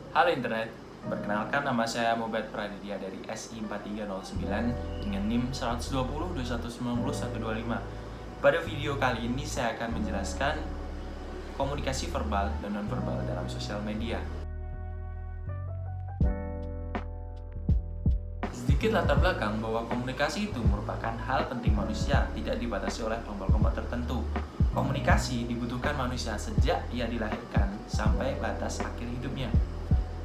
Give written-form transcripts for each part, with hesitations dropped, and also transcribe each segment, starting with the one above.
Halo internet, perkenalkan nama saya Mubad Praditya dari SI4309 dengan NIM 120.219.125. Pada video kali ini saya akan menjelaskan komunikasi verbal dan nonverbal dalam sosial media. Sedikit latar belakang bahwa komunikasi itu merupakan hal penting manusia, tidak dibatasi oleh kelompok-kelompok tertentu. Komunikasi dibutuhkan manusia sejak ia dilahirkan sampai batas akhir hidupnya.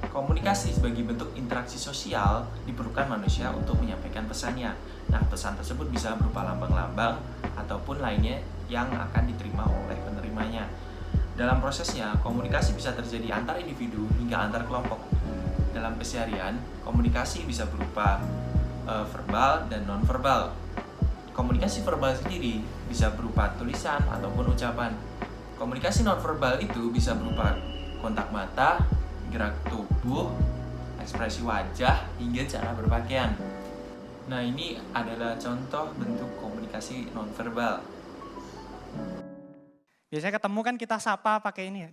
Komunikasi sebagai bentuk interaksi sosial diperlukan manusia untuk menyampaikan pesannya. Nah, pesan tersebut bisa berupa lambang-lambang ataupun lainnya yang akan diterima oleh penerimanya. Dalam prosesnya, komunikasi bisa terjadi antar individu hingga antar kelompok. Dalam keseharian, komunikasi bisa berupa verbal dan nonverbal. Komunikasi verbal sendiri bisa berupa tulisan ataupun ucapan. Komunikasi nonverbal itu bisa berupa kontak mata, gerak tubuh, ekspresi wajah, hingga cara berpakaian. Nah, ini adalah contoh bentuk komunikasi nonverbal. Biasanya ketemu kan kita sapa pakai ini ya.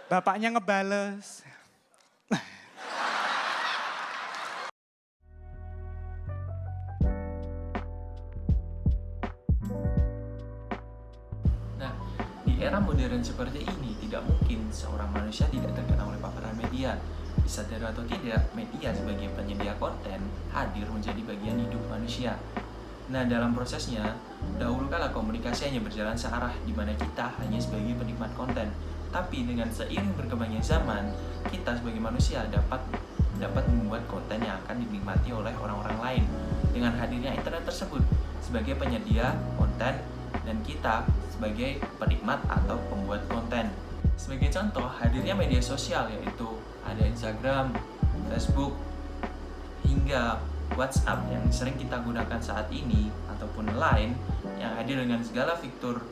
Bapaknya ngebales. Nah, di era modern seperti ini, tidak mungkin seorang manusia tidak terkenal oleh paparan media. Disadari atau tidak, media sebagai penyedia konten hadir menjadi bagian hidup manusia. Nah, dalam prosesnya, dahulu kala komunikasi hanya berjalan searah, di mana kita hanya sebagai penikmat konten. Tapi dengan seiring berkembangnya zaman, kita sebagai manusia dapat membuat konten yang akan dinikmati oleh orang-orang lain. Dengan hadirnya internet tersebut sebagai penyedia konten dan kita sebagai penikmat atau pembuat konten. Sebagai contoh, hadirnya media sosial yaitu ada Instagram, Facebook, hingga WhatsApp yang sering kita gunakan saat ini, ataupun Line yang hadir dengan segala fitur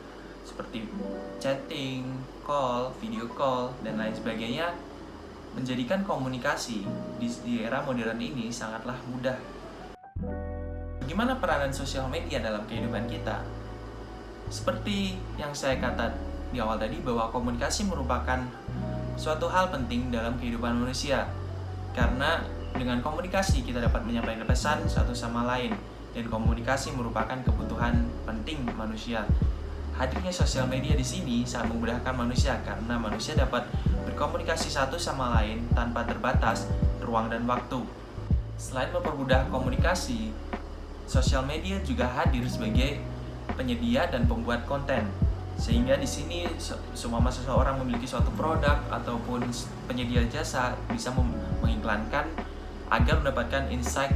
seperti chatting, call, video call, dan lain sebagainya, menjadikan komunikasi di era modern ini sangatlah mudah. Bagaimana peranan sosial media dalam kehidupan kita? Seperti yang saya kata di awal tadi, bahwa komunikasi merupakan suatu hal penting dalam kehidupan manusia. Karena dengan komunikasi kita dapat menyampaikan pesan satu sama lain, dan komunikasi merupakan kebutuhan penting manusia. Hadirnya sosial media di sini sangat memudahkan manusia karena manusia dapat berkomunikasi satu sama lain tanpa terbatas ruang dan waktu. Selain mempermudah komunikasi, sosial media juga hadir sebagai penyedia dan pembuat konten. Sehingga di sini semua seseorang memiliki suatu produk ataupun penyedia jasa bisa mengiklankan agar mendapatkan insight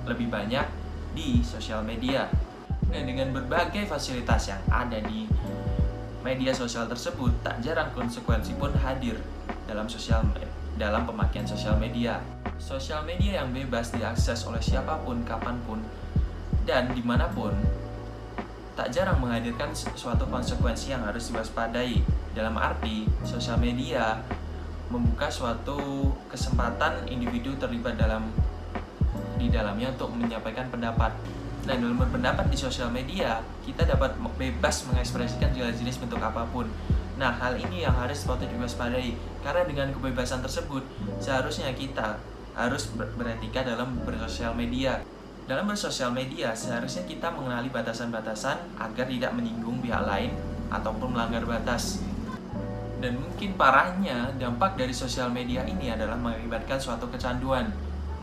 lebih banyak di sosial media. Dan dengan berbagai fasilitas yang ada di media sosial tersebut, tak jarang konsekuensi pun hadir dalam pemakaian sosial media. Sosial media yang bebas diakses oleh siapapun, kapanpun, dan dimanapun, tak jarang menghadirkan suatu konsekuensi yang harus diwaspadai. Dalam arti, sosial media membuka suatu kesempatan individu terlibat di dalamnya untuk menyampaikan pendapat. Dan dalam berpendapat di sosial media, kita dapat bebas mengekspresikan segala jenis bentuk apapun. Nah, hal ini yang harus patut diwaspadai, karena dengan kebebasan tersebut, seharusnya kita harus beretika dalam bersosial media. Dalam bersosial media, seharusnya kita mengenali batasan-batasan agar tidak menyinggung pihak lain ataupun melanggar batas. Dan mungkin parahnya, dampak dari sosial media ini adalah mengakibatkan suatu kecanduan,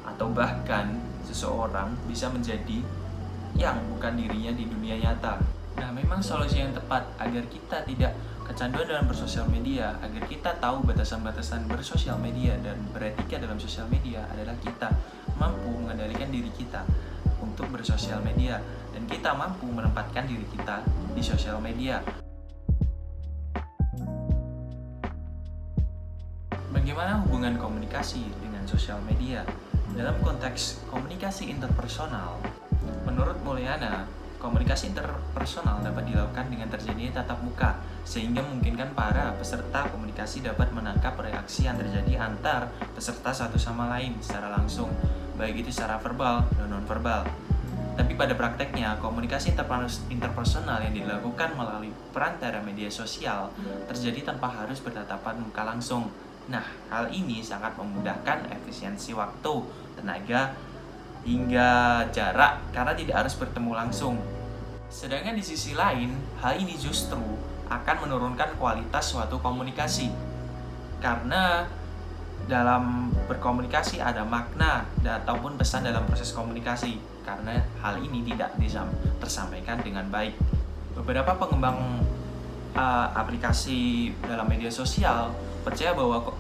atau bahkan seseorang bisa menjadi yang bukan dirinya di dunia nyata. Nah, memang solusi yang tepat agar kita tidak kecanduan dalam bersosial media, agar kita tahu batasan-batasan bersosial media dan beretika dalam sosial media, adalah kita mampu mengendalikan diri kita untuk bersosial media, dan kita mampu menempatkan diri kita di sosial media. Bagaimana hubungan komunikasi dengan sosial media? Dalam konteks komunikasi interpersonal, menurut Mulyana, komunikasi interpersonal dapat dilakukan dengan terjadinya tatap muka, sehingga memungkinkan para peserta komunikasi dapat menangkap reaksi yang terjadi antar peserta satu sama lain secara langsung, baik itu secara verbal dan nonverbal. Tapi pada prakteknya, komunikasi interpersonal yang dilakukan melalui perantara media sosial terjadi tanpa harus bertatapan muka langsung. Nah, hal ini sangat memudahkan efisiensi waktu, tenaga, hingga jarak karena tidak harus bertemu langsung. Sedangkan di sisi lain, hal ini justru akan menurunkan kualitas suatu komunikasi. Karena dalam berkomunikasi ada makna ataupun pesan dalam proses komunikasi, karena hal ini tidak tersampaikan dengan baik. Beberapa pengembang aplikasi dalam media sosial percaya bahwa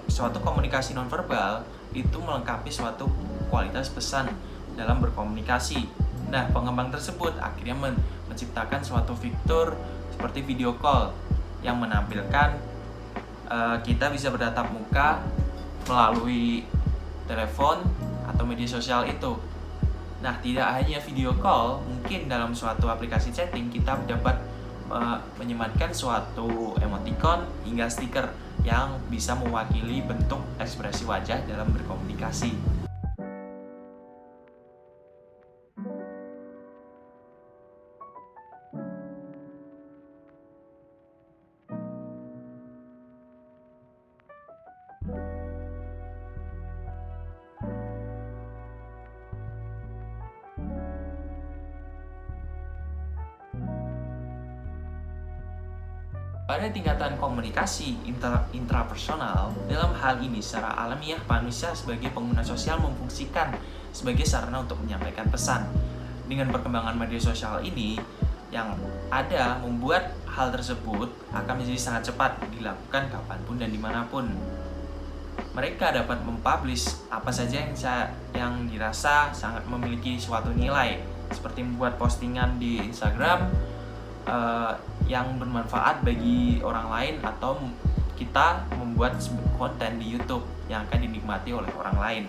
suatu komunikasi nonverbal itu melengkapi suatu kualitas pesan dalam berkomunikasi. Nah, pengembang tersebut akhirnya menciptakan suatu fitur seperti video call yang menampilkan kita bisa bertatap muka melalui telepon atau media sosial itu. Nah, tidak hanya video call, mungkin dalam suatu aplikasi chatting kita dapat menyematkan suatu emoticon hingga stiker yang bisa mewakili bentuk ekspresi wajah dalam berkomunikasi. Pada tingkatan komunikasi intrapersonal, dalam hal ini secara alamiah manusia sebagai pengguna sosial memfungsikan sebagai sarana untuk menyampaikan pesan. Dengan perkembangan media sosial ini yang ada membuat hal tersebut akan menjadi sangat cepat dilakukan kapanpun dan dimanapun. Mereka dapat mempublish apa saja yang dirasa sangat memiliki suatu nilai, seperti membuat postingan di Instagram yang bermanfaat bagi orang lain, atau kita membuat konten di YouTube yang akan dinikmati oleh orang lain.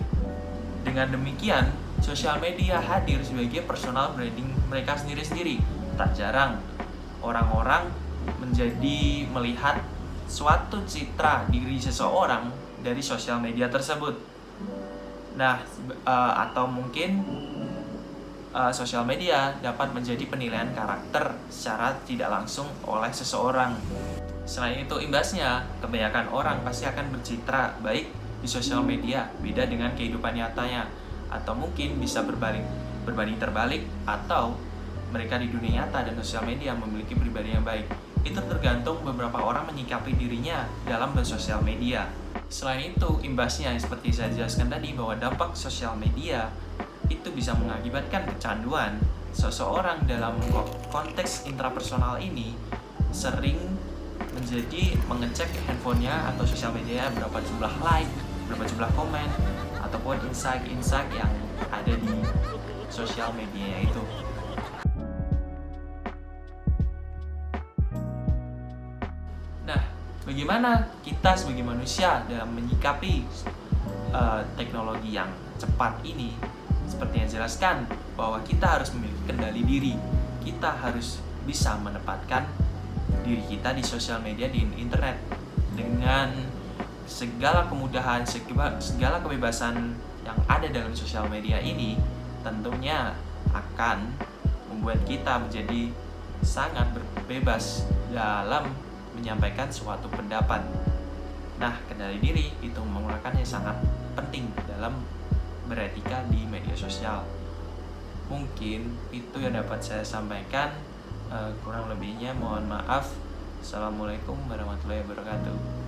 Dengan demikian, sosial media hadir sebagai personal branding mereka sendiri-sendiri. Tak jarang orang-orang menjadi melihat suatu citra diri seseorang dari sosial media tersebut. Nah, atau mungkin sosial media dapat menjadi penilaian karakter secara tidak langsung oleh seseorang. Selain itu, imbasnya, kebanyakan orang pasti akan bercitra baik di sosial media, beda dengan kehidupan nyatanya. Atau mungkin bisa berbanding terbalik, atau mereka di dunia nyata dan sosial media memiliki pribadi yang baik. Itu tergantung beberapa orang menyikapi dirinya dalam bersosial media. Selain itu, imbasnya seperti saya jelaskan tadi, bahwa dampak sosial media itu bisa mengakibatkan kecanduan. Seseorang dalam konteks intrapersonal ini sering menjadi mengecek handphonenya atau sosial media berapa jumlah like, berapa jumlah komen, ataupun insight-insight yang ada di sosial media itu. Nah, bagaimana kita sebagai manusia dalam menyikapi teknologi yang cepat ini? Seperti yang jelaskan, bahwa kita harus memiliki kendali diri. Kita harus bisa menempatkan diri kita di sosial media, di internet, dengan segala kemudahan, segala kebebasan yang ada dalam sosial media ini. Tentunya akan membuat kita menjadi sangat bebas dalam menyampaikan suatu pendapat. Nah, kendali diri itu merupakan yang sangat penting dalam beretika di media sosial. Mungkin itu yang dapat saya sampaikan. Kurang lebihnya mohon maaf. Assalamualaikum warahmatullahi wabarakatuh.